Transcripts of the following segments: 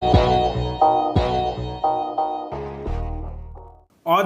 आज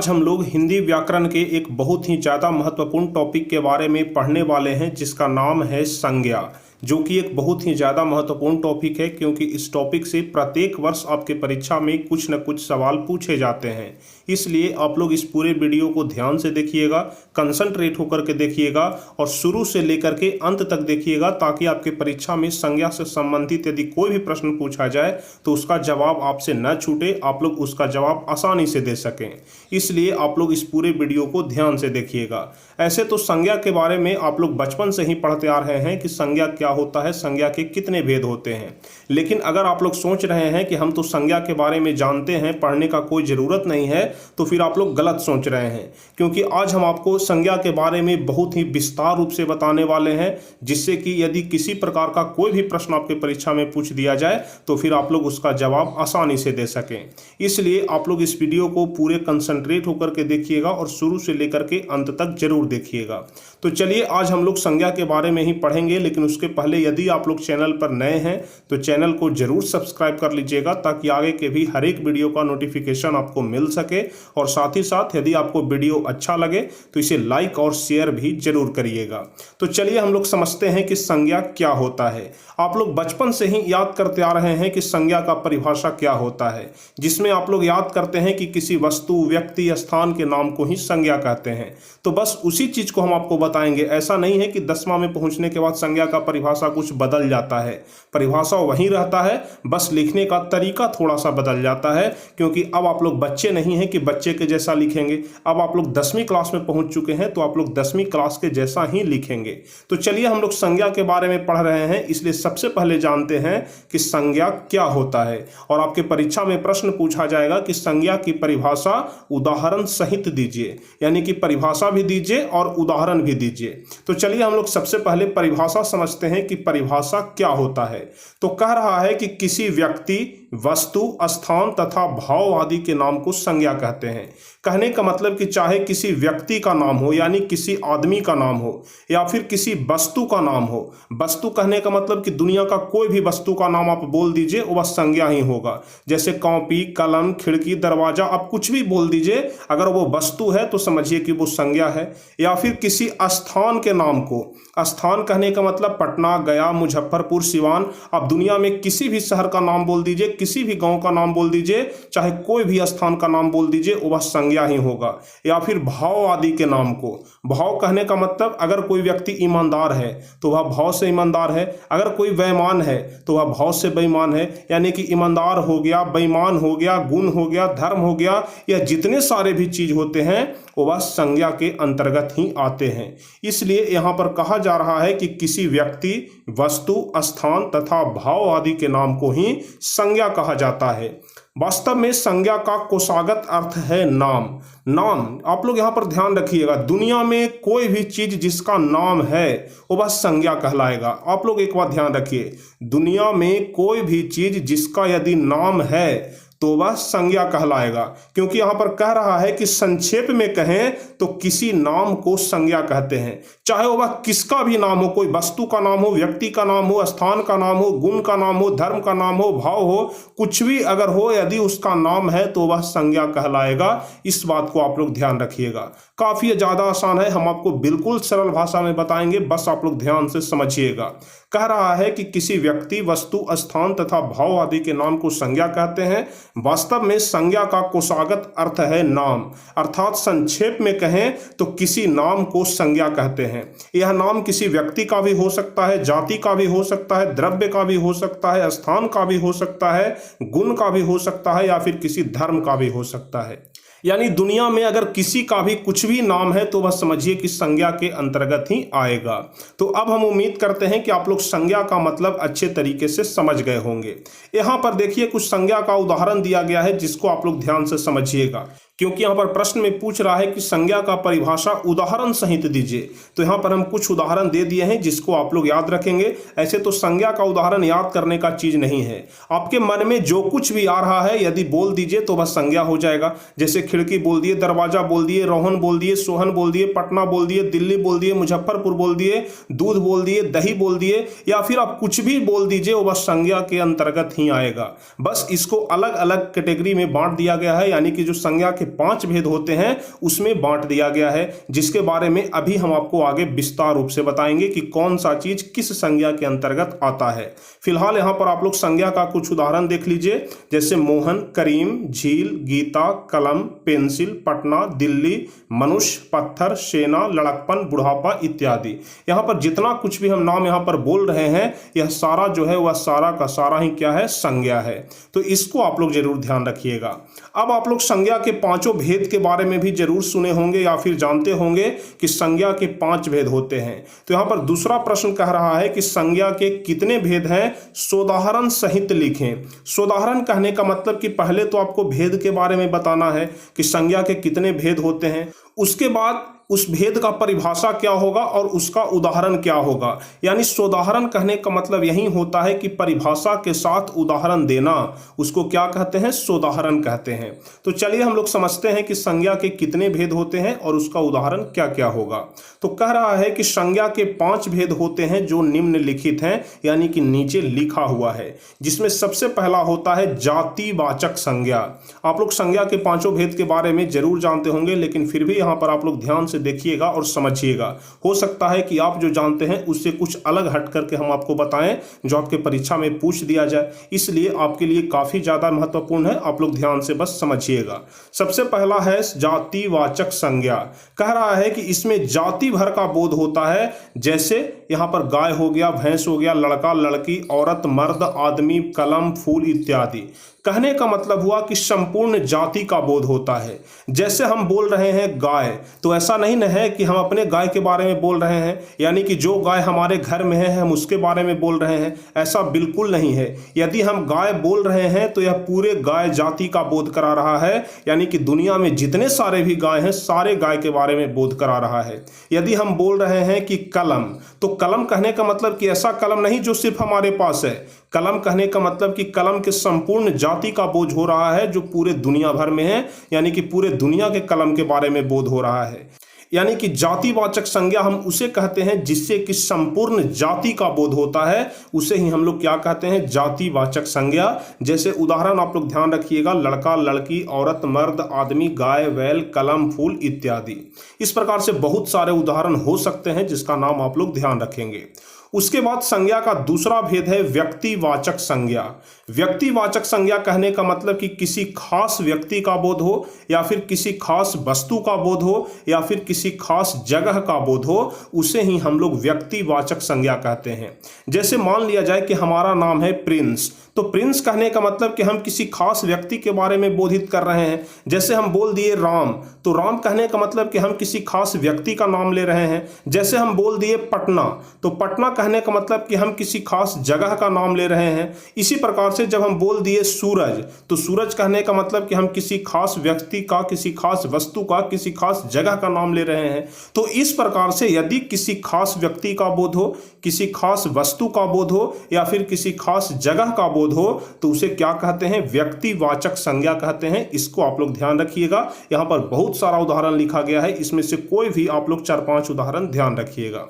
हम लोग हिंदी व्याकरण के एक बहुत ही ज़्यादा महत्वपूर्ण टॉपिक के बारे में पढ़ने वाले हैं, जिसका नाम है संज्ञा, जो कि एक बहुत ही ज़्यादा महत्वपूर्ण टॉपिक है क्योंकि इस टॉपिक से प्रत्येक वर्ष आपके परीक्षा में कुछ न कुछ सवाल पूछे जाते हैं। इसलिए आप लोग इस पूरे वीडियो को ध्यान से देखिएगा, कंसंट्रेट होकर के देखिएगा और शुरू से लेकर के अंत तक देखिएगा, ताकि आपके परीक्षा में संज्ञा से संबंधित यदि कोई भी प्रश्न पूछा जाए तो उसका जवाब आपसे न छूटे, आप लोग उसका जवाब आसानी से दे सकें। इसलिए आप लोग इस पूरे वीडियो को ध्यान से देखिएगा। ऐसे तो संज्ञा के बारे में आप लोग बचपन से ही पढ़ते आ रहे हैं कि संज्ञा क्या होता है, संज्ञा के कितने भेद होते हैं। लेकिन अगर आप लोग सोच रहे हैं कि हम तो संज्ञा के बारे में जानते हैं, पढ़ने का कोई ज़रूरत नहीं है, तो फिर आप लोग गलत सोच रहे हैं। क्योंकि आज हम आपको संज्ञा के बारे में बहुत ही विस्तार रूप से बताने वाले हैं, जिससे कि यदि किसी प्रकार का कोई भी प्रश्न आपके परीक्षा में पूछ दिया जाए तो फिर आप लोग उसका जवाब आसानी से दे सकें। इसलिए आप लोग इस वीडियो को पूरे कंसंट्रेट होकर के देखिएगा और शुरू से लेकर के अंत तक जरूर देखिएगा। तो चलिए आज हम लोग संज्ञा के बारे में ही पढ़ेंगे, लेकिन उसके पहले यदि आप लोग चैनल पर नए हैं तो चैनल को जरूर सब्सक्राइब कर लीजिएगा, ताकि आगे के भी हर एक वीडियो का नोटिफिकेशन आपको मिल सके। और साथ ही साथ यदि आपको वीडियो अच्छा लगे तो इसे लाइक और शेयर भी जरूर करिएगा। तो चलिए हम लोग समझते हैं कि संज्ञा क्या होता है। आप लोग बचपन से ही याद करते आ रहे हैं कि संज्ञा का परिभाषा क्या होता है, जिसमें आप लोग याद करते हैं कि किसी वस्तु, व्यक्ति, स्थान के नाम को ही संज्ञा कहते हैं। तो बस उसी चीज को हम आपको बताएंगे। ऐसा नहीं है कि 10वां में पहुंचने के बाद संज्ञा का परिभाषा कुछ बदल जाता है। परिभाषा वहीं रहता है, बस लिखने का तरीका थोड़ा सा बदल जाता है, क्योंकि अब आप लोग बच्चे नहीं हैं कि बच्चे के जैसा लिखेंगे। अब आप लोग 10वीं क्लास में पहुंच चुके हैं, तो आप लोग 10वीं क्लास के जैसा ही लिखेंगे। तो चलिए हम लोग संज्ञा के बारे में पढ़ रहे हैं, इसलिए सबसे पहले जानते हैं कि संज्ञा क्या होता है। और आपके परीक्षा में प्रश्न पूछा जाएगा कि संज्ञा की परिभाषा उदाहरण सहित दीजिए, यानी कि परिभाषा भी दीजिए और उदाहरण भी दीजिए। तो चलिए हम लोग सबसे पहले परिभाषा समझते हैं कि परिभाषा क्या होता है। तो कह रहा है कि किसी व्यक्ति, वस्तु, स्थान तथा भाव आदि के नाम को संज्ञा कहते हैं। कहने का मतलब कि चाहे किसी व्यक्ति का नाम हो, यानी किसी आदमी का नाम हो, या फिर किसी वस्तु का नाम हो। वस्तु कहने का मतलब कि दुनिया का कोई भी वस्तु का नाम आप बोल दीजिए, वह संज्ञा ही होगा। जैसे कॉपी, कलम, खिड़की, दरवाजा, आप कुछ भी बोल दीजिए, अगर वो वस्तु है तो समझिए कि वो संज्ञा है। या फिर किसी स्थान के नाम को, स्थान कहने का मतलब पटना, गया, मुजफ्फरपुर, सिवान, आप दुनिया में किसी भी शहर का नाम बोल दीजिए, किसी भी गांव का नाम बोल दीजिए, चाहे कोई भी स्थान का नाम बोल दीजिए, वह संज्ञा ही होगा। या फिर भाव आदि के नाम को, भाव कहने का मतलब अगर कोई व्यक्ति ईमानदार है तो वह भाव से ईमानदार है, अगर कोई बेईमान है तो वह भाव से बेईमान है। यानी कि ईमानदार हो गया, बेईमान हो गया, गुण हो गया, धर्म हो गया, यह जितने सारे भी चीज होते हैं वह संज्ञा के अंतर्गत ही आते हैं। इसलिए यहाँ पर कहा जा रहा है कि किसी व्यक्ति, वस्तु, स्थान तथा भाव आदि के नाम को ही संज्ञा कहा जाता है। वास्तव में संज्ञा का कोषागत अर्थ है नाम। नाम आप लोग यहाँ पर ध्यान रखिएगा, दुनिया में कोई भी चीज जिसका नाम है वो बस संज्ञा कहलाएगा। आप लोग एक बात ध्यान रखिए, दुनिया में कोई भी चीज जिसका यदि नाम है तो वह संज्ञा कहलाएगा। क्योंकि यहां पर कह रहा है कि संक्षेप में कहें तो किसी नाम को संज्ञा कहते हैं, चाहे वह किसका भी नाम हो, कोई वस्तु का नाम हो, व्यक्ति का नाम हो, स्थान का नाम हो, गुण का नाम हो, धर्म का नाम हो, भाव हो, कुछ भी अगर हो, यदि उसका नाम है तो वह संज्ञा कहलाएगा। इस बात को आप लोग ध्यान रखिएगा। काफी ज्यादा आसान है, हम आपको बिल्कुल सरल भाषा में बताएंगे, बस आप लोग ध्यान से समझिएगा। कह रहा है कि किसी व्यक्ति, वस्तु, स्थान तथा भाव आदि के नाम को संज्ञा कहते हैं। वास्तव में संज्ञा का कोषागत अर्थ है नाम, अर्थात संक्षेप में कहें तो किसी नाम को संज्ञा कहते हैं। यह नाम किसी व्यक्ति का भी हो सकता है, जाति का भी हो सकता है, द्रव्य का भी हो सकता है, स्थान का भी हो सकता है, गुण का भी हो सकता है, या फिर किसी धर्म का भी हो सकता है। यानी दुनिया में अगर किसी का भी कुछ भी नाम है तो वह समझिए कि संज्ञा के अंतर्गत ही आएगा। तो अब हम उम्मीद करते हैं कि आप लोग संज्ञा का मतलब अच्छे तरीके से समझ गए होंगे। यहाँ पर देखिए कुछ संज्ञा का उदाहरण दिया गया है, जिसको आप लोग ध्यान से समझिएगा। क्योंकि यहाँ पर प्रश्न में पूछ रहा है कि संज्ञा का परिभाषा उदाहरण सहित दीजिए। तो यहाँ पर हम कुछ उदाहरण दे दिए हैं जिसको आप लोग याद रखेंगे। ऐसे तो संज्ञा का उदाहरण याद करने का चीज नहीं है, आपके मन में जो कुछ भी आ रहा है यदि बोल दीजिए तो बस संज्ञा हो जाएगा। जैसे खिड़की बोल दिए, दरवाजा बोल दिए, रोहन बोल दिए, सोहन बोल दिए, पटना बोल दिए, दिल्ली बोल दिए, मुजफ्फरपुर बोल दिए, दूध बोल दिए, दही बोल दिए, या फिर आप कुछ भी बोल दीजिए वो बस संज्ञा के अंतर्गत ही आएगा। बस इसको अलग अलग कैटेगरी में बांट दिया गया है, यानी कि जो संज्ञा के 5 भेद होते हैं उसमें बांट दिया गया है, जिसके बारे में अभी हम आपको आगे विस्तार रूप से बताएंगे कि कौन सा चीज किस संज्ञा के अंतर्गत आता है। फिलहाल यहां पर आप लोग संज्ञा का कुछ उदाहरण देख लीजिए, जैसे मोहन, करीम, झील, गीता, कलम, पेंसिल, पटना, दिल्ली, मनुष्य, पत्थर, सेना, लड़कपन, बुढ़ापा इत्यादि। यहां पर जितना कुछ भी हम नाम यहां पर बोल रहे हैं यह सारा जो है वह सारा का सारा ही क्या है, संज्ञा है। तो इसको आप लोग जरूर ध्यान रखिएगा। अब आप लोग संज्ञा के 5 भेद के बारे में भी जरूर सुने होंगे या फिर जानते होंगे कि संज्ञा के 5 भेद होते हैं। तो यहां पर दूसरा प्रश्न कह रहा है कि संज्ञा के कितने भेद हैं, सोदाहरण सहित लिखें। सोदाहरण कहने का मतलब कि पहले तो आपको भेद के बारे में बताना है कि संज्ञा के कितने भेद होते हैं, उसके बाद उस भेद का परिभाषा क्या होगा और उसका उदाहरण क्या होगा। यानी सोदाहरण कहने का मतलब यही होता है कि परिभाषा के साथ उदाहरण देना, उसको क्या कहते हैं, सोदाहरण कहते हैं। तो चलिए हम लोग समझते हैं कि संज्ञा के कितने भेद होते हैं और उसका उदाहरण क्या क्या होगा। तो कह रहा है कि संज्ञा के 5 भेद होते हैं जो निम्नलिखित हैं, यानी कि नीचे लिखा हुआ है, जिसमें सबसे पहला होता है जातिवाचक संज्ञा। आप लोग संज्ञा के 5 भेद के बारे में जरूर जानते होंगे, लेकिन फिर भी यहाँ पर आप लोग ध्यान से देखिएगा और समझिएगा। हो सकता है कि आप जो जानते हैं उससे कुछ अलग हट करके हम आपको बताएं जो आपके परीक्षा में पूछ दिया जाए, इसलिए आपके लिए काफी ज्यादा महत्वपूर्ण है। आप लोग ध्यान से बस समझिएगा। सबसे पहला है जातिवाचक संज्ञा। कह रहा है कि इसमें जाति भर का बोध होता है, जैसे यहाँ पर गाय हो गया, भैंस हो गया, लड़का लड़की, औरत मर्द, आदमी, कलम, फूल इत्यादि। कहने का मतलब हुआ कि संपूर्ण जाति का बोध होता है। जैसे हम बोल रहे हैं गाय, तो ऐसा नहीं न है कि हम अपने गाय के बारे में बोल रहे हैं, यानी कि जो गाय हमारे घर में है हम उसके बारे में बोल रहे हैं, ऐसा बिल्कुल नहीं है। यदि हम गाय बोल रहे हैं तो यह पूरे गाय जाति का बोध करा रहा है, यानी कि दुनिया में जितने सारे भी गाय हैं सारे गाय के बारे में बोध करा रहा है। यदि हम बोल रहे हैं कि कलम, तो कलम कहने का मतलब कि ऐसा कलम नहीं जो सिर्फ हमारे पास है। कलम कहने का मतलब कि कलम के संपूर्ण जाति का बोझ हो रहा है जो पूरे दुनिया भर में है, यानी कि पूरे दुनिया के कलम के बारे में बोध हो रहा है। यानी कि जातिवाचक संज्ञा हम उसे कहते हैं जिससे कि संपूर्ण जाति का बोध होता है, उसे ही हम लोग क्या कहते हैं, जातिवाचक संज्ञा। जैसे उदाहरण आप लोग ध्यान रखिएगा, लड़का लड़की, औरत मर्द, आदमी, गाय बैल, कलम फूल इत्यादि। इस प्रकार से बहुत सारे उदाहरण हो सकते हैं जिसका नाम आप लोग ध्यान रखेंगे। उसके बाद संज्ञा का दूसरा भेद है व्यक्तिवाचक संज्ञा। व्यक्तिवाचक संज्ञा कहने का मतलब कि किसी खास व्यक्ति का बोध हो, या फिर किसी खास वस्तु का बोध हो, या फिर किसी खास जगह का बोध हो, उसे ही हम लोग व्यक्तिवाचक संज्ञा कहते हैं। जैसे मान लिया जाए कि हमारा नाम है प्रिंस, तो प्रिंस कहने का मतलब कि हम किसी खास व्यक्ति के बारे में बोधित कर रहे हैं। जैसे हम बोल दिए राम, तो राम कहने का मतलब कि हम किसी खास व्यक्ति का नाम ले रहे हैं। जैसे हम बोल दिए पटना, तो पटना कहने का मतलब कि हम किसी खास जगह का नाम ले रहे हैं। इसी प्रकार से जब हम बोल दिए सूरज, तो सूरज कहने का मतलब कि हम किसी खास व्यक्ति का, किसी खास वस्तु का, किसी खास जगह का नाम ले रहे हैं। तो इस प्रकार से यदि किसी खास व्यक्ति का बोध हो, किसी खास वस्तु का बोध हो, या फिर किसी खास जगह का बोध हो, तो उसे क्या कहते हैं, व्यक्तिवाचक संज्ञा कहते हैं। इसको आप लोग ध्यान रखिएगा। यहां पर बहुत सारा उदाहरण लिखा गया है, इसमें से कोई भी आप लोग 4-5 उदाहरण ध्यान रखिएगा।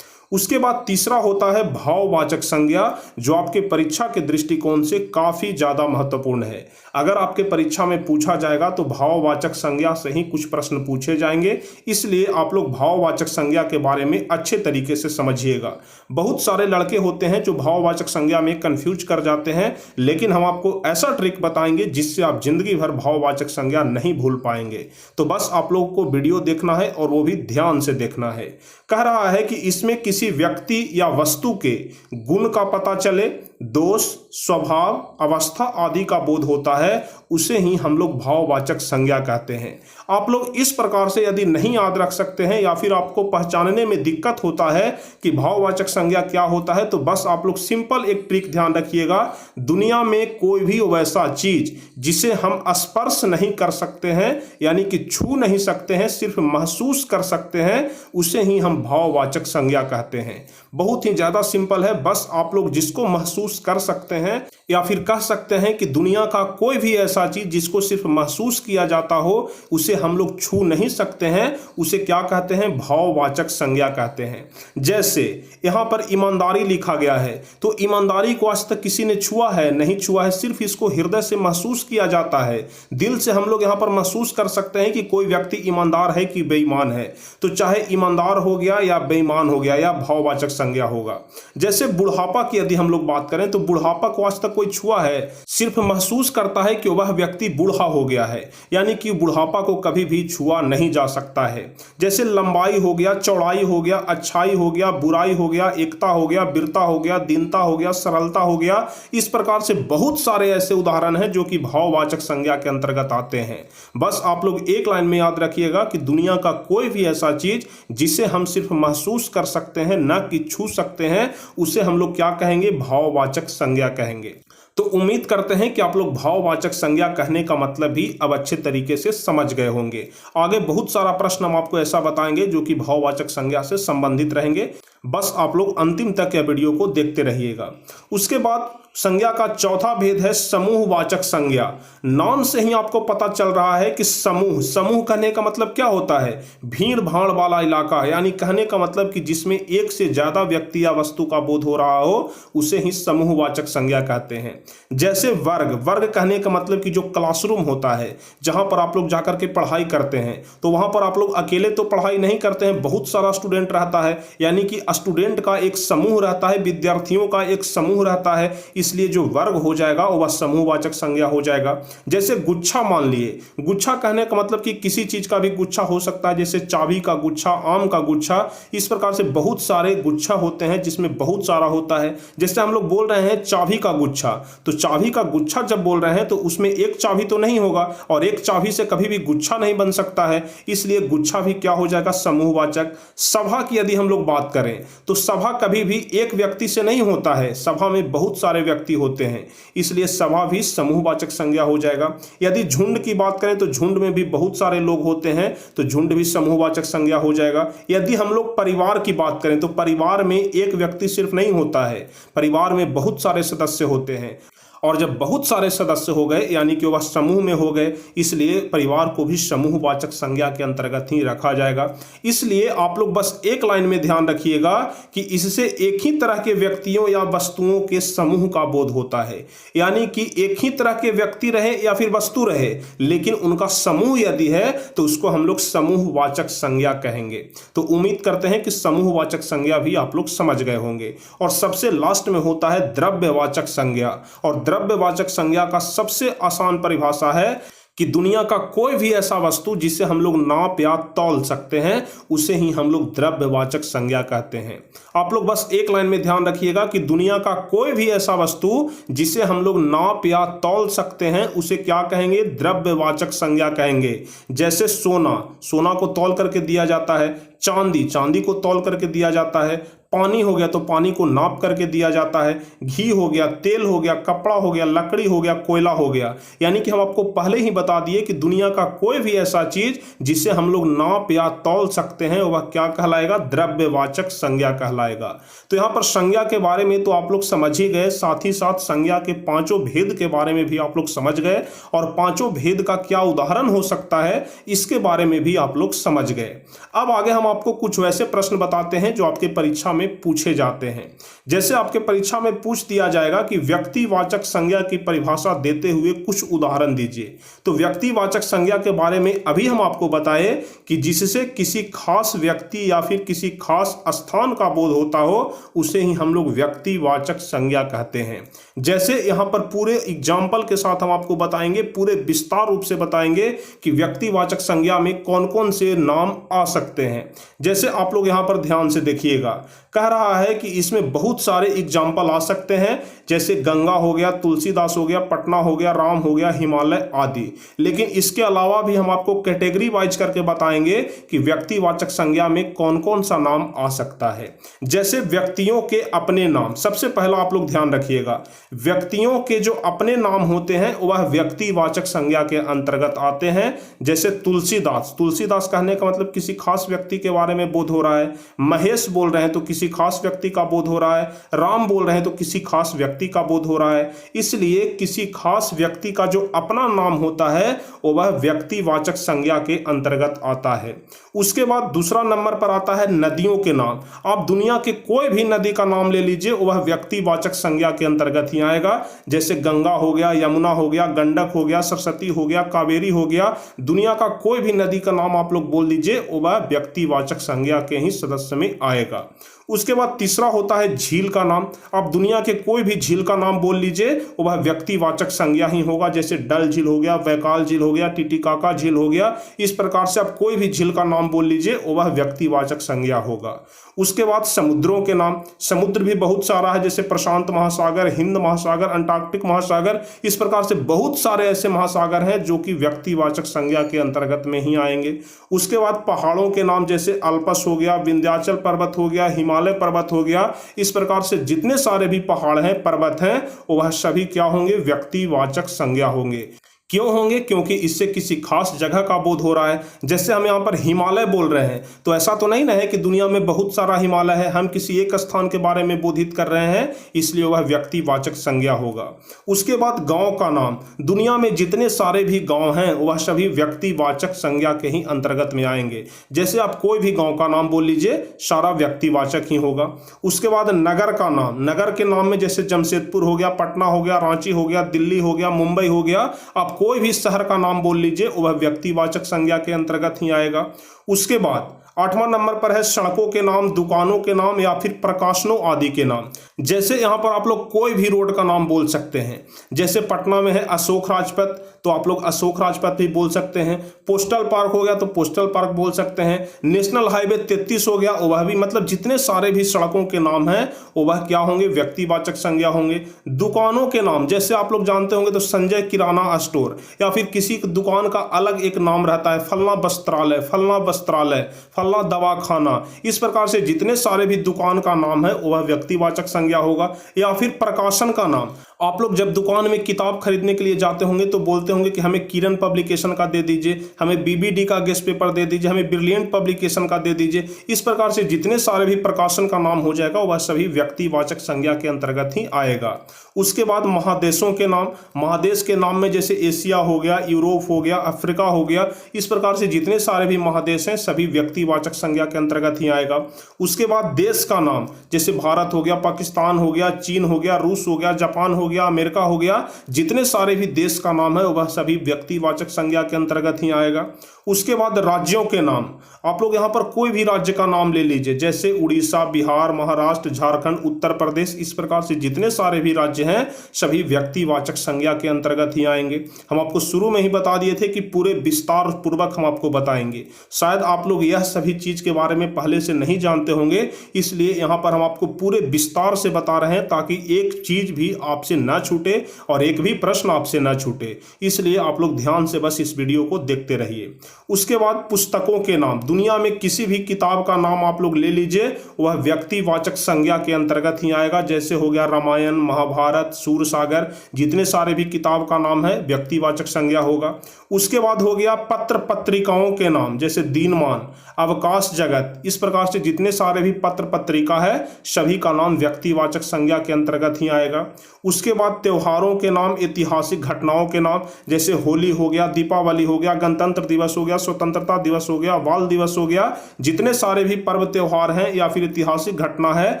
उसके बाद तीसरा होता है भाववाचक संज्ञा, जो आपके परीक्षा के दृष्टिकोण से काफी ज्यादा महत्वपूर्ण है। अगर आपके परीक्षा में पूछा जाएगा तो भाववाचक संज्ञा से ही कुछ प्रश्न पूछे जाएंगे, इसलिए आप लोग भाववाचक संज्ञा के बारे में अच्छे तरीके से समझिएगा। बहुत सारे लड़के होते हैं जो भाववाचक संज्ञा में कंफ्यूज कर जाते हैं, लेकिन हम आपको ऐसा ट्रिक बताएंगे जिससे आप जिंदगी भर भाववाचक संज्ञा नहीं भूल पाएंगे। तो बस आप लोगों को वीडियो देखना है और वो भी ध्यान से देखना है। कह रहा है कि इसमें किसी व्यक्ति या वस्तु के गुण का पता चले, दोष, स्वभाव, अवस्था आदि का बोध होता है, उसे ही हम लोग भाववाचक संज्ञा कहते हैं। आप लोग इस प्रकार से यदि नहीं याद रख सकते हैं या फिर आपको पहचानने में दिक्कत होता है कि भाववाचक संज्ञा क्या होता है, तो बस आप लोग सिंपल एक ट्रिक ध्यान रखिएगा। दुनिया में कोई भी वैसा चीज जिसे हम स्पर्श नहीं कर सकते हैं, यानी कि छू नहीं सकते हैं, सिर्फ महसूस कर सकते हैं, उसे ही हम भाववाचक संज्ञा कहते हैं। बहुत ही ज्यादा सिंपल है। बस आप लोग जिसको महसूस कर सकते हैं या फिर कह सकते हैं कि दुनिया का कोई भी ऐसा चीज जिसको सिर्फ महसूस किया जाता हो, उसे हम लोग छू नहीं सकते हैं, उसे क्या कहते हैं? भाववाचक संज्ञा कहते हैं। जैसे यहां पर ईमानदारी लिखा गया है, तो ईमानदारी को आज तक किसी ने छुआ है? नहीं छुआ है, सिर्फ इसको हृदय से महसूस किया जाता है। दिल से हम लोग यहां पर महसूस कर सकते हैं कि कोई व्यक्ति ईमानदार है कि बेईमान है। तो चाहे ईमानदार हो गया या बेईमान हो गया, या भाववाचक संज्ञा होगा। जैसे बुढ़ापा की यदि हम लोग बात करें, तो बुढ़ापा को आज तक कोई छुआ है? सिर्फ महसूस करता है कि वह व्यक्ति बूढ़ा हो गया है, यानी कि बुढ़ापा को कभी भी छुआ नहीं जा सकता है। जैसे लंबाई हो गया, चौड़ाई हो गया, अच्छाई हो गया, बुराई हो गया, एकता हो गया, वीरता हो गया, दीनता हो गया, सरलता हो गया, इस प्रकार से बहुत सारे ऐसे उदाहरण हैं जो कि भाववाचक संज्ञा के अंतर्गत आते हैं। बस आप लोग एक लाइन में याद रखिएगा कि दुनिया का कोई भी ऐसा चीज जिसे हम सिर्फ महसूस कर सकते हैं, न कि छू सकते हैं, उसे हम लोग क्या कहेंगे? भाववाचक संज्ञा कहेंगे। तो उम्मीद करते हैं कि आप लोग भाववाचक संज्ञा कहने का मतलब भी अब अच्छे तरीके से समझ गए होंगे। आगे बहुत सारा प्रश्न हम आपको ऐसा बताएंगे जो कि भाववाचक संज्ञा से संबंधित रहेंगे। बस आप लोग अंतिम तक यह वीडियो को देखते रहिएगा। उसके बाद संज्ञा का चौथा भेद है समूहवाचक संज्ञा। नाम से ही आपको पता चल रहा है कि समूह कहने का मतलब क्या होता है? भीड़ भाड़ वाला इलाका, यानी कहने का मतलब कि जिसमें एक से ज्यादा व्यक्ति या वस्तु का बोध हो रहा हो, उसे ही समूहवाचक संज्ञा कहते हैं। जैसे वर्ग कहने का मतलब कि जो क्लासरूम होता है, जहां पर आप लोग जाकर के पढ़ाई करते हैं, तो वहां पर आप लोग अकेले तो पढ़ाई नहीं करते हैं, बहुत सारा स्टूडेंट रहता है, यानी कि स्टूडेंट का एक समूह रहता है, विद्यार्थियों का एक समूह रहता है, इसलिए जो वर्ग हो जाएगा वह समूहवाचक संज्ञा हो जाएगा। जैसे गुच्छा मान लिए, गुच्छा कहने का मतलब कि किसी चीज का भी गुच्छा हो सकता है, जैसे चाबी का गुच्छा, आम का गुच्छा, इस प्रकार से बहुत सारे गुच्छा होते हैं जिसमें बहुत सारा होता है। जैसे हम लोग बोल रहे हैं चाबी का गुच्छा, तो चाबी का गुच्छा जब बोल रहे हैं तो उसमें एक चाबी तो नहीं होगा, और एक चाबी से कभी भी गुच्छा नहीं बन सकता है, इसलिए गुच्छा भी क्या हो जाएगा? समूहवाचक। सभा की यदि हम लोग बात करें, तो सभा कभी भी एक व्यक्ति से नहीं होता है, सभा में बहुत सारे व्यक्ति होते हैं, इसलिए सभा भी समूहवाचक संज्ञा हो जाएगा। यदि झुंड की बात करें तो झुंड में भी बहुत सारे लोग होते हैं, तो झुंड भी समूहवाचक संज्ञा हो जाएगा। यदि हम लोग परिवार की बात करें, तो परिवार में एक व्यक्ति सिर्फ नहीं होता है, परिवार में बहुत सारे सदस्य होते हैं, और जब बहुत सारे सदस्य हो गए यानी कि वह समूह में हो गए, इसलिए परिवार को भी समूहवाचक संज्ञा के अंतर्गत ही रखा जाएगा। इसलिए आप लोग बस एक लाइन में ध्यान रखिएगा कि इससे एक ही तरह के व्यक्तियों या वस्तुओं के समूह का बोध होता है, यानी कि एक ही तरह के व्यक्ति रहे या फिर वस्तु रहे, लेकिन उनका समूह यदि है तो उसको हम लोग समूहवाचक संज्ञा कहेंगे। तो उम्मीद करते हैं कि समूहवाचक संज्ञा भी आप लोग समझ गए होंगे। और सबसे लास्ट में होता है द्रव्यवाचक संज्ञा, और द्रव्यवाचक संज्ञा का सबसे आसान परिभाषा है कि दुनिया का कोई भी ऐसा वस्तु जिसे हम लोग नाप या तौल सकते हैं, उसे ही हम लोग द्रव्यवाचक संज्ञा कहते हैं। आप लोग बस एक लाइन में ध्यान रखिएगा कि दुनिया का कोई भी ऐसा वस्तु जिसे हम लोग नाप या तौल सकते हैं, उसे क्या कहेंगे? द्रव्यवाचक संज्ञा कहेंगे। जैसे सोना को तौल करके दिया जाता है, चांदी को तौल करके दिया जाता है, पानी हो गया तो पानी को नाप करके दिया जाता है, घी हो गया, तेल हो गया, कपड़ा हो गया, लकड़ी हो गया, कोयला हो गया। यानी कि हम आपको पहले ही बता दिए कि दुनिया का कोई भी ऐसा चीज जिसे हम लोग नाप या तौल सकते हैं, वह क्या कहलाएगा? द्रव्यवाचक संज्ञा कहलाएगा। तो यहाँ पर संज्ञा के बारे में तो आप लोग समझ ही गए, साथ ही साथ संज्ञा के पांचों भेद के बारे में भी आप लोग समझ गए, और पांचों भेद का क्या उदाहरण हो सकता है इसके बारे में भी आप लोग समझ गए। अब आगे हम आपको कुछ वैसे प्रश्न बताते हैं जो आपके परीक्षा में पूछे जाते हैं। जैसे आपके परीक्षा में पूछ दिया जाएगा कि व्यक्तिवाचक संज्ञा की परिभाषा देते हुए कुछ उदाहरण दीजिए। तो व्यक्तिवाचक संज्ञा के बारे में अभी हम आपको बताए कि जिससे किसी खास व्यक्ति या फिर किसी खास स्थान का बोध होता हो, उसे ही हम लोग व्यक्तिवाचक संज्ञा कहते हैं। जैसे यहाँ पर पूरे एग्जाम्पल के साथ हम आपको बताएंगे, पूरे विस्तार रूप से बताएंगे कि व्यक्तिवाचक संज्ञा में कौन कौन से नाम आ सकते हैं। जैसे आप लोग यहाँ पर ध्यान से देखिएगा, कह रहा है कि इसमें बहुत सारे एग्जाम्पल आ सकते हैं, जैसे गंगा हो गया, तुलसीदास हो गया, पटना हो गया, राम हो गया, हिमालय आदि। लेकिन इसके अलावा भी हम आपको कैटेगरी वाइज करके बताएंगे कि व्यक्तिवाचक संज्ञा में कौन कौन सा नाम आ सकता है। जैसे व्यक्तियों के अपने नाम, सबसे पहला आप लोग ध्यान रखिएगा, व्यक्तियों के जो अपने नाम होते हैं वह व्यक्तिवाचक संज्ञा के अंतर्गत आते हैं। जैसे तुलसीदास, तुलसीदास कहने का मतलब किसी खास व्यक्ति के बारे में बोध हो रहा है। महेश बोल रहे हैं तो किसी खास व्यक्ति का बोध हो रहा है। राम बोल रहे हैं तो किसी खास व्यक्ति का बोध हो रहा है। इसलिए किसी खास व्यक्ति का जो अपना नाम होता है वह व्यक्तिवाचक संज्ञा के अंतर्गत आता है। उसके बाद दूसरा नंबर पर आता है नदियों के नाम। आप दुनिया के कोई भी नदी का नाम ले लीजिए, वह व्यक्तिवाचक संज्ञा के अंतर्गत ही आएगा। जैसे गंगा हो गया, यमुना हो गया, गंडक हो गया, सरस्वती हो गया, कावेरी हो गया। दुनिया का कोई भी नदी का नाम आप लोग बोल दीजिए, वह व्यक्तिवाचक संज्ञा के ही सदस्य में आएगा। उसके बाद तीसरा होता है झील का नाम। आप दुनिया के कोई भी झील का नाम बोल लीजिए, वह व्यक्तिवाचक संज्ञा ही होगा। जैसे डल झील हो गया, बैकाल झील हो गया, टिटिकाका झील हो गया। इस प्रकार से आप कोई भी झील का नाम बोल लीजिए, वह व्यक्तिवाचक संज्ञा होगा। उसके बाद समुद्रों के नाम, समुद्र भी बहुत सारा है, जैसे प्रशांत महासागर, हिंद महासागर, अंटार्कटिक महासागर। इस प्रकार से बहुत सारे ऐसे महासागर हैं जो कि व्यक्तिवाचक संज्ञा के अंतर्गत में ही आएंगे। उसके बाद पहाड़ों के नाम, जैसे अल्पस हो गया, विंध्याचल पर्वत हो गया, हिमालय पर्वत हो गया। इस प्रकार से जितने सारे भी पहाड़ हैं, पर्वत हैं, वह सभी क्या होंगे, व्यक्तिवाचक संज्ञा होंगे। क्यों होंगे? क्योंकि इससे किसी खास जगह का बोध हो रहा है। जैसे हम यहाँ पर हिमालय बोल रहे हैं तो ऐसा तो नहीं ना है कि दुनिया में बहुत सारा हिमालय है, हम किसी एक स्थान के बारे में बोधित कर रहे हैं, इसलिए वह व्यक्तिवाचक संज्ञा होगा। उसके बाद गांव का नाम, दुनिया में जितने सारे भी गांव हैं वह सभी व्यक्तिवाचक संज्ञा के ही अंतर्गत में आएंगे। जैसे आप कोई भी गांव का नाम बोल लीजिए, सारा व्यक्तिवाचक ही होगा। उसके बाद नगर का नाम, नगर के नाम में जैसे जमशेदपुर हो गया, पटना हो गया, रांची हो गया, दिल्ली हो गया, मुंबई हो गया। आप कोई भी शहर का नाम बोल लीजिए, वह व्यक्तिवाचक संज्ञा के अंतर्गत ही आएगा। उसके बाद 8वां नंबर पर है सड़कों के नाम, दुकानों के नाम या फिर प्रकाशनों आदि के नाम। जैसे यहाँ पर आप लोग कोई भी रोड का नाम बोल सकते हैं। जैसे पटना में है अशोक राजपथ, तो आप लोग अशोक राजपथ भी बोल सकते हैं। पोस्टल पार्क हो गया तो पोस्टल पार्क बोल सकते हैं। नेशनल हाईवे 33 हो गया, वह भी, मतलब जितने सारे भी सड़कों के नाम हैं वह क्या होंगे, व्यक्तिवाचक संज्ञा होंगे। दुकानों के नाम, जैसे आप लोग जानते होंगे तो संजय किराना स्टोर, या फिर किसी दुकान का अलग एक नाम रहता है, फलना वस्त्रालय, फलना वस्त्रालय, फलना दवाखाना। इस प्रकार से जितने सारे भी दुकान का नाम है वह व्यक्तिवाचक संज्ञा होगा। या फिर प्रकाशन का नाम, आप लोग जब दुकान में किताब खरीदने के लिए जाते होंगे तो बोलते होंगे कि हमें किरण पब्लिकेशन का दे दीजिए, हमें बीबीडी का गेस्ट पेपर दे दीजिए, हमें ब्रिलियंट पब्लिकेशन का दे दीजिए। इस प्रकार से जितने सारे भी प्रकाशन का नाम हो जाएगा वह सभी व्यक्तिवाचक संज्ञा के अंतर्गत ही आएगा। उसके बाद महादेशों के नाम, महादेश के नाम में जैसे एशिया हो गया, यूरोप हो गया, अफ्रीका हो गया। इस प्रकार से जितने सारे भी महादेश हैं सभी व्यक्तिवाचक संज्ञा के अंतर्गत ही आएगा। उसके बाद देश का नाम, जैसे भारत हो गया, पाकिस्तान हो गया, चीन हो गया, रूस हो गया, जापान हो गया, अमेरिका हो गया। जितने सारे भी देश का नाम है वह सभी व्यक्तिवाचक संज्ञा के अंतर्गत ही आएगा। उसके बाद राज्यों के नाम, आप लोग यहाँ पर कोई भी राज्य का नाम ले लीजिए, जैसे उड़ीसा, बिहार, महाराष्ट्र, झारखंड, उत्तर प्रदेश। इस प्रकार से जितने सारे भी राज्य हैं सभी व्यक्तिवाचक संज्ञा के अंतर्गत ही आएंगे। हम आपको शुरू में ही बता दिए थे कि पूरे विस्तार पूर्वक हम आपको बताएंगे। शायद आप लोग यह सभी चीज के बारे में पहले से नहीं जानते होंगे, इसलिए यहाँ पर हम आपको पूरे विस्तार से बता रहे हैं ताकि एक चीज भी आपसे न छूटे और एक भी प्रश्न आपसे न छूटे। इसलिए आप लोग ध्यान से बस इस वीडियो को देखते रहिए। उसके बाद पुस्तकों के नाम, दुनिया में किसी भी किताब का नाम आप लोग ले लीजिए, वह व्यक्तिवाचक संज्ञा के अंतर्गत ही आएगा। जैसे हो गया रामायण, महाभारत, सूरसागर, जितने सारे भी किताब का नाम है व्यक्तिवाचक संज्ञा होगा। उसके बाद हो गया पत्र पत्रिकाओं के नाम, जैसे दीनमान, अवकाश जगत। इस प्रकार से जितने सारे भी पत्र पत्रिका है सभी का नाम व्यक्तिवाचक संज्ञा के अंतर्गत ही आएगा। उसके बाद त्योहारों के नाम, ऐतिहासिक घटनाओं के नाम, जैसे होली हो गया, दीपावली हो गया, गणतंत्र दिवस हो गया, स्वतंत्रता दिवस हो गया, बाल दिवस हो गया। जितने सारे भी पर्व त्योहार हैं या फिर ऐतिहासिक घटना है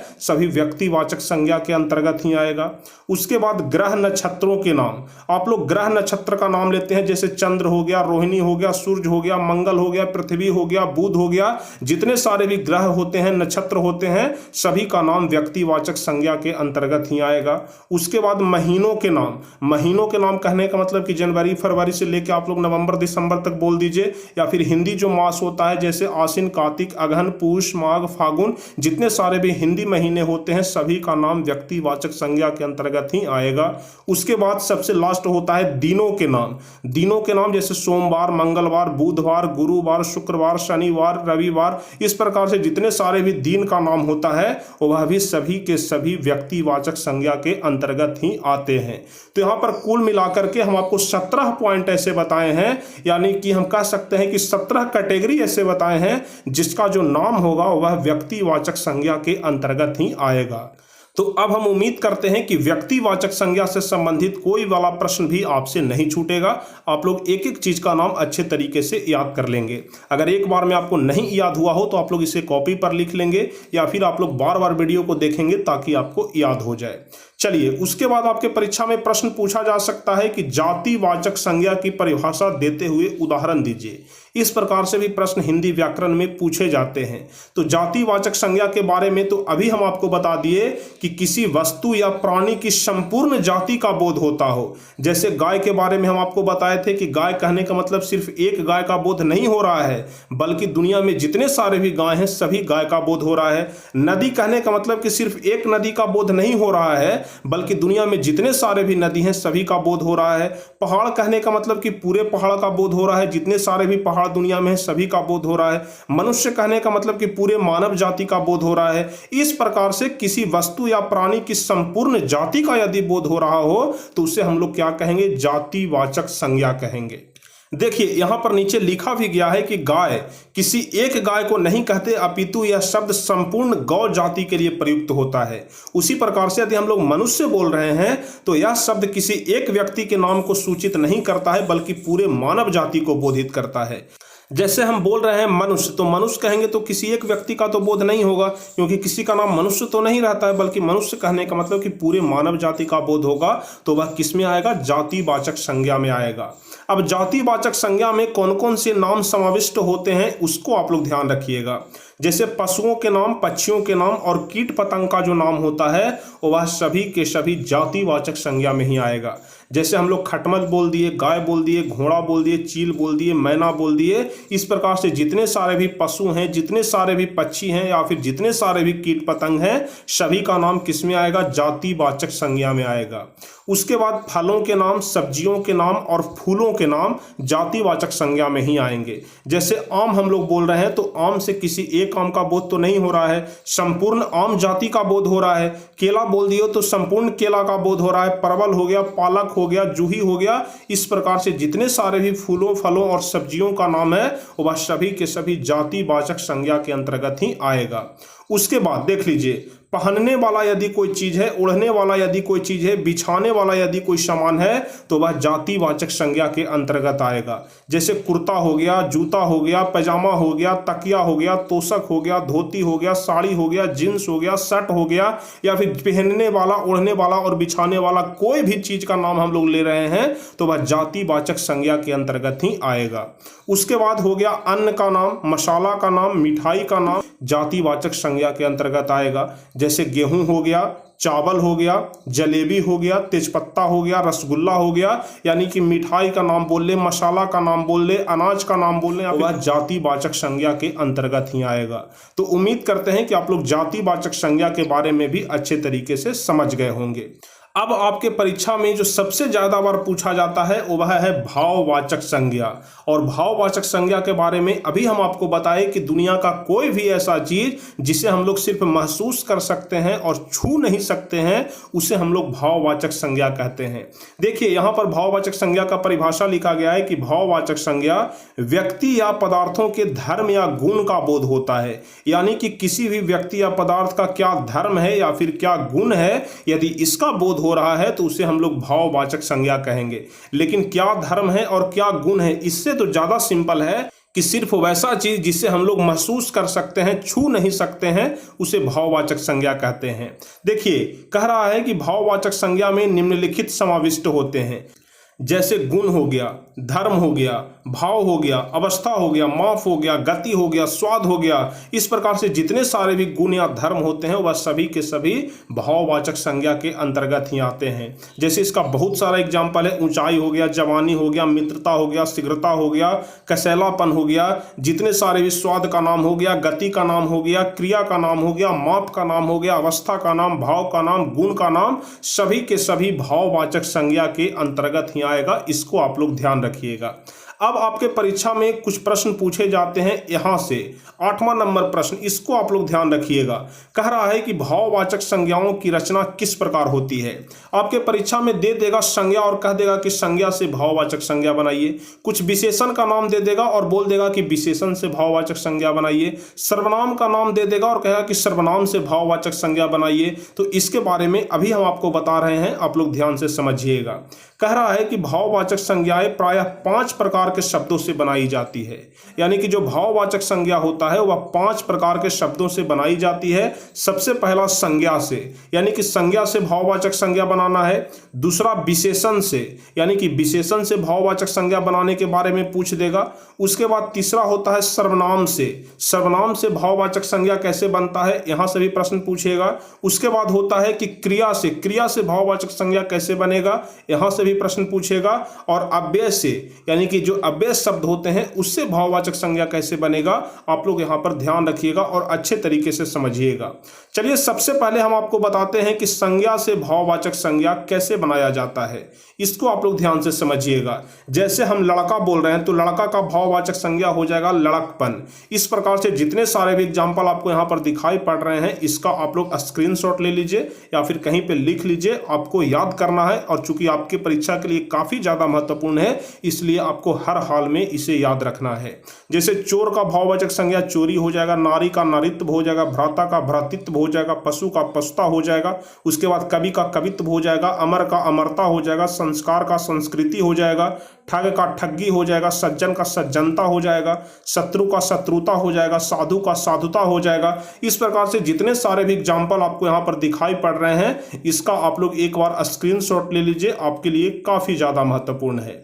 सभी व्यक्तिवाचक संज्ञा के अंतर्गत ही आएगा। उसके बाद ग्रह नक्षत्रों के नाम, आप लोग ग्रह नक्षत्र का नाम लेते हैं, जैसे चंद्र हो गया, रोहिणी हो गया, सूर्य हो गया, मंगल हो गया, पृथ्वी हो गया, बुध हो गया। जितने सारे भी ग्रह होते हैं, नक्षत्र होते हैं, सभी का नाम व्यक्तिवाचक संज्ञा के अंतर्गत ही आएगा। उसके बाद बाद महीनों के नाम, महीनों के नाम कहने का मतलब कि जनवरी फरवरी से लेकर आप लोग नवंबर दिसंबर तक बोल दीजिए, या फिर हिंदी जो मास होता है जैसे आश्विन कार्तिक अगहन पूष माघ फागुन, जितने सारे भी हिंदी महीने होते हैं सभी का नाम व्यक्तिवाचक संज्ञा के अंतर्गत ही आएगा। उसके बाद सबसे लास्ट होता है दिनों के नाम। दिनों के नाम जैसे सोमवार, मंगलवार, बुधवार, गुरुवार, शुक्रवार, शनिवार, रविवार, इस प्रकार से जितने सारे भी दिन का नाम होता है वह भी सभी के सभी व्यक्तिवाचक संज्ञा के अंतर्गत ही आते हैं। तो यहाँ पर कुल मिलाकर के हम आपको 17 पॉइंट ऐसे बताए हैं, यानी कि हम कह सकते हैं कि 17 कैटेगरी ऐसे बताए हैं जिसका जो नाम होगा वह व्यक्तिवाचक संज्ञा के अंतर्गत ही आएगा। तो अब हम उम्मीद करते हैं कि व्यक्तिवाचक संज्ञा से संबंधित कोई वाला प्रश्न भी आपसे नहीं छूटेगा। आप लोग एक एक चीज का नाम अच्छे तरीके से याद कर लेंगे। अगर एक बार में आपको नहीं याद हुआ हो तो आप लोग इसे कॉपी पर लिख लेंगे, या फिर आप लोग बार बार वीडियो को देखेंगे ताकि आपको याद हो जाए। चलिए, उसके बाद आपके परीक्षा में प्रश्न पूछा जा सकता है कि जातिवाचक संज्ञा की परिभाषा देते हुए उदाहरण दीजिए। इस प्रकार से भी प्रश्न हिंदी व्याकरण में पूछे जाते हैं। तो जातिवाचक संज्ञा के बारे में तो अभी हम आपको बता दिए कि किसी वस्तु या प्राणी की संपूर्ण जाति का बोध होता हो। जैसे गाय के बारे में हम आपको बताए थे कि गाय कहने का मतलब सिर्फ एक गाय का बोध नहीं हो रहा है, बल्कि दुनिया में जितने सारे भी गाय हैं सभी गाय का बोध हो रहा है। नदी कहने का मतलब कि सिर्फ एक नदी का बोध नहीं हो रहा है, बल्कि दुनिया में जितने सारे भी नदी हैं सभी का बोध हो रहा है। पहाड़ कहने का मतलब कि पूरे पहाड़ का बोध हो रहा है, जितने सारे भी पहाड़ दुनिया में है सभी का बोध हो रहा है। मनुष्य कहने का मतलब कि पूरे मानव जाति का बोध हो रहा है। इस प्रकार से किसी वस्तु या प्राणी की संपूर्ण जाति का यदि बोध हो रहा हो तो उसे हम लोग क्या कहेंगे? जातिवाचक संज्ञा कहेंगे। देखिए, यहां पर नीचे लिखा भी गया है कि गाय किसी एक गाय को नहीं कहते, अपितु यह शब्द संपूर्ण गौ जाति के लिए प्रयुक्त होता है। उसी प्रकार से यदि हम लोग मनुष्य बोल रहे हैं तो यह शब्द किसी एक व्यक्ति के नाम को सूचित नहीं करता है, बल्कि पूरे मानव जाति को बोधित करता है। जैसे हम बोल रहे हैं मनुष्य, तो मनुष्य कहेंगे तो किसी एक व्यक्ति का तो बोध नहीं होगा, क्योंकि किसी का नाम मनुष्य तो नहीं रहता है, बल्कि मनुष्य कहने का मतलब कि पूरे मानव जाति का बोध होगा। तो वह किस में आएगा? जातिवाचक संज्ञा में आएगा। अब जातिवाचक संज्ञा में कौन कौन से नाम समाविष्ट होते हैं उसको आप लोग ध्यान रखिएगा। जैसे पशुओं के नाम, पक्षियों के नाम और कीट पतंग का जो नाम होता है वह सभी के सभी जातिवाचक संज्ञा में ही आएगा। जैसे हम लोग खटमल बोल दिए, गाय बोल दिए, घोड़ा बोल दिए, चील बोल दिए, मैना बोल दिए, इस प्रकार से जितने सारे भी पशु हैं, जितने सारे भी पक्षी हैं, या फिर जितने सारे भी कीट पतंग हैं, सभी का नाम किस में आएगा? जातिवाचक संज्ञा में आएगा। उसके बाद फलों के नाम, सब्जियों के नाम और फूलों के नाम जातिवाचक संज्ञा में ही आएंगे। जैसे आम हम लोग बोल रहे हैं तो आम से किसी एक आम का बोध तो नहीं हो रहा है, संपूर्ण आम जाति का बोध हो रहा है। केला बोल दिए तो संपूर्ण केला का बोध हो रहा है। परवल हो गया, पालक हो गया, जूही हो गया, इस प्रकार से जितने सारे भी फूलों, फलों और सब्जियों का नाम है वह सभी के सभी जातिवाचक संज्ञा के अंतर्गत ही आएगा। उसके बाद देख लीजिए, पहनने वाला यदि कोई चीज है, उड़ने वाला यदि कोई चीज है, बिछाने वाला यदि कोई सामान है तो वह जातिवाचक संज्ञा के अंतर्गत आएगा। जैसे कुर्ता हो गया, जूता हो गया, पैजामा हो गया, तकिया हो गया, तोशक हो गया, धोती हो गया, साड़ी हो गया, जींस हो गया, शर्ट हो गया, या फिर पहनने वाला, उड़ने वाला और बिछाने वाला कोई भी चीज का नाम हम लोग ले रहे हैं तो वह जातिवाचक संज्ञा के अंतर्गत ही आएगा। उसके बाद हो गया अन्न का नाम, मसाला का नाम, मिठाई का नाम जातिवाचक संज्ञा के अंतर्गत आएगा। जैसे गेहूं हो गया, चावल हो गया, जलेबी हो गया, तेजपत्ता हो गया, रसगुल्ला हो गया, यानी कि मिठाई का नाम बोल ले, मसाला का नाम बोल ले, अनाज का नाम बोल ले, वह जातिवाचक संज्ञा के अंतर्गत ही आएगा। तो उम्मीद करते हैं कि आप लोग जातिवाचक संज्ञा के बारे में भी अच्छे तरीके से समझ गए होंगे। अब आपके परीक्षा में जो सबसे ज्यादा बार पूछा जाता है वह है भाववाचक संज्ञा। और भाववाचक संज्ञा के बारे में अभी हम आपको बताए कि दुनिया का कोई भी ऐसा चीज जिसे हम लोग सिर्फ महसूस कर सकते हैं और छू नहीं सकते हैं उसे हम लोग भाववाचक संज्ञा कहते हैं। देखिए, यहाँ पर भाववाचक संज्ञा का परिभाषा लिखा गया है कि भाववाचक संज्ञा व्यक्ति या पदार्थों के धर्म या गुण का बोध होता है। यानी कि किसी भी व्यक्ति या पदार्थ का क्या धर्म है या फिर क्या गुण है, यदि इसका बोध हो रहा है तो उसे हम लोग भाववाचक संज्ञा कहेंगे। लेकिन क्या धर्म है और क्या गुण है, इससे तो ज्यादा सिंपल है कि सिर्फ वैसा चीज जिसे हम लोग महसूस कर सकते हैं, छू नहीं सकते हैं, उसे भाववाचक संज्ञा कहते हैं। देखिए, कह रहा है कि भाववाचक संज्ञा में निम्नलिखित समाविष्ट होते हैं। जैसे गुण हो गया, धर्म हो गया, भाव हो गया, अवस्था हो गया, माप हो गया, गति हो गया, स्वाद हो गया। इस प्रकार से जितने सारे भी गुण या धर्म होते हैं वह सभी के सभी भाववाचक संज्ञा के अंतर्गत ही आते हैं। जैसे इसका बहुत सारा एग्जाम्पल है, ऊंचाई हो गया, जवानी हो गया, मित्रता हो गया, शीघ्रता हो गया, कसैलापन हो गया, जितने सारे भी स्वाद का नाम हो गया, गति का नाम हो गया, क्रिया का नाम हो गया, माप का नाम हो गया, अवस्था का नाम, भाव का नाम, गुण का नाम, सभी के सभी भाववाचक संज्ञा के अंतर्गत ही आएगा। इसको आप लोग ध्यान रखिएगा। अब आपके परीक्षा में कुछ प्रश्न पूछे जाते हैं यहां से, 8वां नंबर प्रश्न, इसको आप लोग ध्यान रखिएगा। कह रहा है कि भाववाचक संज्ञाओं की रचना किस प्रकार होती है। आपके परीक्षा में दे देगा संज्ञा और कह देगा कि संज्ञा से भाववाचक संज्ञा बनाइए। कुछ विशेषण का नाम दे देगा और बोल देगा कि विशेषण से भाववाचक संज्ञा बनाइए। सर्वनाम का नाम दे देगा और कहेगा कि सर्वनाम से भाववाचक संज्ञा बनाइए। तो इसके बारे में अभी हम आपको बता रहे हैं, आप लोग ध्यान से समझिएगा। कह रहा है कि भाववाचक संज्ञाएं प्रायः 5 प्रकार के शब्दों से बनाई जाती है। यानी कि जो भाववाचक संज्ञा होता है वह 5 प्रकार के शब्दों से बनाई जाती है। सबसे पहला संज्ञा से, यानी कि संज्ञा से भाववाचक संज्ञा बनाना है। दूसरा विशेषण से, यानी कि विशेषण से भाववाचक संज्ञा बनाने के बारे में पूछ देगा। उसके बाद तीसरा होता है सर्वनाम से, सर्वनाम से भाववाचक संज्ञा कैसे बनता है, यहां से भी प्रश्न पूछेगा। उसके बाद होता है कि क्रिया से, क्रिया से भाववाचक संज्ञा कैसे बनेगा, यहां से भी प्रश्न पूछेगा। और अव्यय से, यानी कि जो अव्यय शब्द होते हैं उससे भाववाचक संज्ञा कैसे बनेगा, आप लोग यहां पर ध्यान रखिएगा और अच्छे तरीके से समझिएगा। चलिए सबसे पहले हम आपको बताते हैं कि संज्ञा से भाववाचक संज्ञा कैसे बनाया जाता है। इसको आप लोग ध्यान से समझिएगा। जैसे हम लड़का बोल रहे हैं तो लड़का का भाववाचक संज्ञा हो जाएगा लड़कपन। इस प्रकार से जितने सारे भी एग्जाम्पल आपको यहाँ पर दिखाई पड़ रहे हैं, इसका आप लोग स्क्रीनशॉट ले लीजिए या फिर कहीं पे लिख लीजिए। आपको याद करना है और चूंकि आपकी परीक्षा के लिए काफी ज्यादा महत्वपूर्ण है, इसलिए आपको हर हाल में इसे याद रखना है। जैसे चोर का भाववाचक संज्ञा चोरी हो जाएगा, नारी का नारित्व हो जाएगा, भ्राता का भ्रातृत्व हो जाएगा, पशु का पशुता हो जाएगा। उसके बाद कवि का कवित्व हो जाएगा, अमर का अमरता हो जाएगा, संस्कार का संस्कृति हो जाएगा, ठग का ठग्गी हो जाएगा, सज्जन का सज्जनता हो जाएगा, शत्रु का शत्रुता हो जाएगा, साधु का साधुता हो जाएगा। इस प्रकार से जितने सारे भी एग्जाम्पल आपको यहाँ पर दिखाई पड़ रहे हैं, इसका आप लोग एक बार स्क्रीनशॉट ले लीजिए, आपके लिए काफी ज्यादा महत्वपूर्ण है।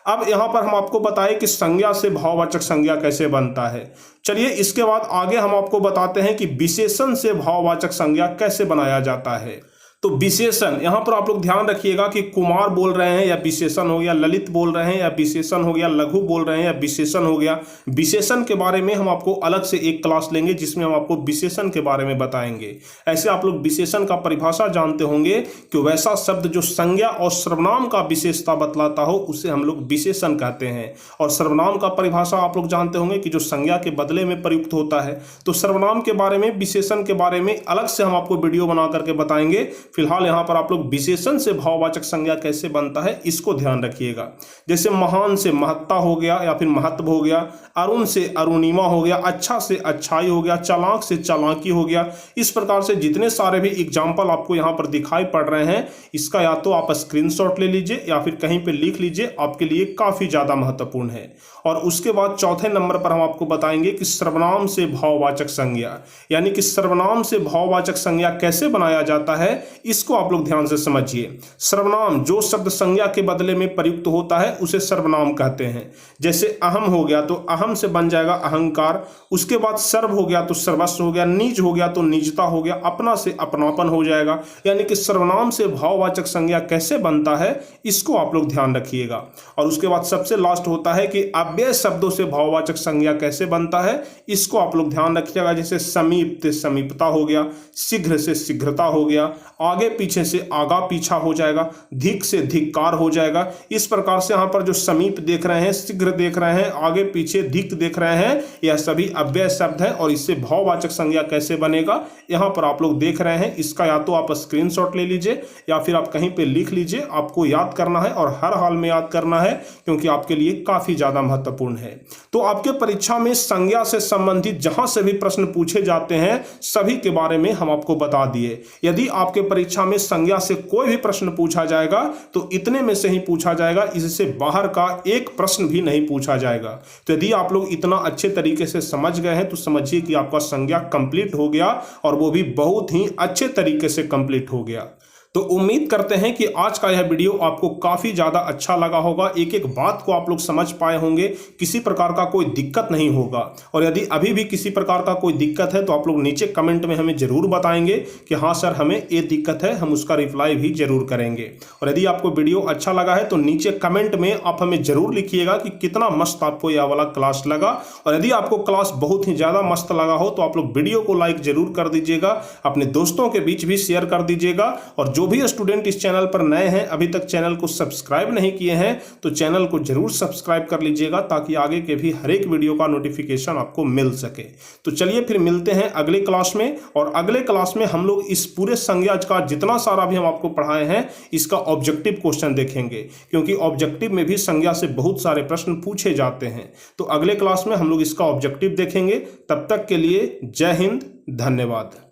अब यहाँ पर हम आपको बताएं कि संज्ञा से भाववाचक संज्ञा कैसे बनता है। चलिए इसके बाद आगे हम आपको बताते हैं कि विशेषण से भाववाचक संज्ञा कैसे बनाया जाता है। तो विशेषण, यहां पर आप लोग ध्यान रखिएगा कि कुमार बोल रहे हैं या विशेषण हो गया, ललित बोल रहे हैं या विशेषण हो गया, लघु बोल रहे हैं या विशेषण हो गया। विशेषण के बारे में हम आपको अलग से एक क्लास लेंगे जिसमें हम आपको विशेषण के बारे में बताएंगे। ऐसे आप लोग विशेषण का परिभाषा जानते होंगे कि वैसा शब्द जो संज्ञा और सर्वनाम का विशेषता बतलाता हो उसे हम लोग विशेषण कहते हैं। और सर्वनाम का परिभाषा आप लोग जानते होंगे कि जो संज्ञा के बदले में प्रयुक्त होता है। तो सर्वनाम के बारे में, विशेषण के बारे में अलग से हम आपको वीडियो बना करके बताएंगे। फिलहाल यहां पर आप लोग विशेषण से भाववाचक संज्ञा कैसे बनता है इसको ध्यान रखिएगा। जैसे महान से महत्ता हो गया या फिर महत्व हो गया, अरुण से अरुणिमा हो गया, अच्छा से अच्छाई हो गया, चालाक से चालाकी हो गया। इस प्रकार से जितने सारे भी एग्जाम्पल आपको यहां पर दिखाई पड़ रहे हैं, इसका या तो आप स्क्रीनशॉट ले लीजिए या फिर कहीं पे लिख लीजिए, आपके लिए काफी ज्यादा महत्वपूर्ण है। और उसके बाद चौथे नंबर पर हम आपको बताएंगे कि सर्वनाम से भाववाचक संज्ञा, यानी कि सर्वनाम से भाववाचक संज्ञा कैसे बनाया जाता है, इसको आप लोग ध्यान से समझिए। सर्वनाम, जो शब्द संज्ञा के बदले में प्रयुक्त होता है उसे सर्वनाम कहते हैं। जैसे अहम हो गया तो अहम से बन जाएगा अहंकार। उसके बाद सर्व हो गया तो सर्वस्व हो गया, निज हो गया तो निजता हो गया, अपना से अपनापन हो जाएगा। यानी कि सर्वनाम से भाववाचक संज्ञा कैसे बनता है इसको आप लोग ध्यान रखिएगा। और उसके बाद सबसे लास्ट होता है कि अव्यय शब्दों से भाववाचक संज्ञा कैसे बनता है, इसको आप लोग ध्यान रखिएगा। जैसे समीप से समीपता हो गया, शीघ्र से शीघ्रता हो गया, आगे पीछे से आगा पीछा हो जाएगा, धिक से धिक्कार हो जाएगा। इस प्रकार से यहाँ पर जो समीप देख रहे हैं, शीघ्र देख रहे हैं, आगे पीछे धिक देख रहे हैं, यह सभी अव्यय शब्द है। और इससे भाववाचक संज्ञा कैसे बनेगा यहाँ पर आप लोग देख रहे हैं। इसका या तो आप स्क्रीनशॉट ले लीजिए या फिर आप कहीं पे लिख लीजिए। आपको याद करना है और हर हाल में याद करना है क्योंकि आपके लिए काफी ज्यादा महत्वपूर्ण है। तो आपके परीक्षा में संज्ञा से संबंधित जहां से भी प्रश्न पूछे जाते हैं सभी के बारे में हम आपको बता दिए। यदि आपके परीक्षा में संज्ञा से कोई भी प्रश्न पूछा जाएगा तो इतने में से ही पूछा जाएगा, इससे बाहर का एक प्रश्न भी नहीं पूछा जाएगा। तो यदि आप लोग इतना अच्छे तरीके से समझ गए हैं तो समझिए कि आपका संज्ञा कंप्लीट हो गया और वो भी बहुत ही अच्छे तरीके से कंप्लीट हो गया। तो उम्मीद करते हैं कि आज का यह वीडियो आपको काफी ज्यादा अच्छा लगा होगा। एक एक बात को आप लोग समझ पाए होंगे, किसी प्रकार का कोई दिक्कत नहीं होगा। और यदि अभी भी किसी प्रकार का कोई दिक्कत है तो आप लोग नीचे कमेंट में हमें जरूर बताएंगे कि हाँ सर हमें ये दिक्कत है, हम उसका रिप्लाई भी जरूर करेंगे। और यदि आपको वीडियो अच्छा लगा है तो नीचे कमेंट में आप हमें जरूर लिखिएगा कि कितना मस्त आपको यह वाला क्लास लगा। और यदि आपको क्लास बहुत ही ज्यादा मस्त लगा हो तो आप लोग वीडियो को लाइक जरूर कर दीजिएगा, अपने दोस्तों के बीच भी शेयर कर दीजिएगा। और जो भी स्टूडेंट इस चैनल पर नए हैं, अभी तक चैनल को सब्सक्राइब नहीं किए हैं, तो चैनल को जरूर सब्सक्राइब कर लीजिएगा ताकि आगे के भी हर एक वीडियो का नोटिफिकेशन आपको मिल सके। तो चलिए फिर मिलते हैं अगले क्लास में। और अगले क्लास में हम लोग इस पूरे संज्ञा का जितना सारा भी हम आपको पढ़ाए हैं इसका ऑब्जेक्टिव क्वेश्चन देखेंगे, क्योंकि ऑब्जेक्टिव में भी संज्ञा से बहुत सारे प्रश्न पूछे जाते हैं। तो अगले क्लास में हम लोग इसका ऑब्जेक्टिव देखेंगे। तब तक के लिए जय हिंद, धन्यवाद।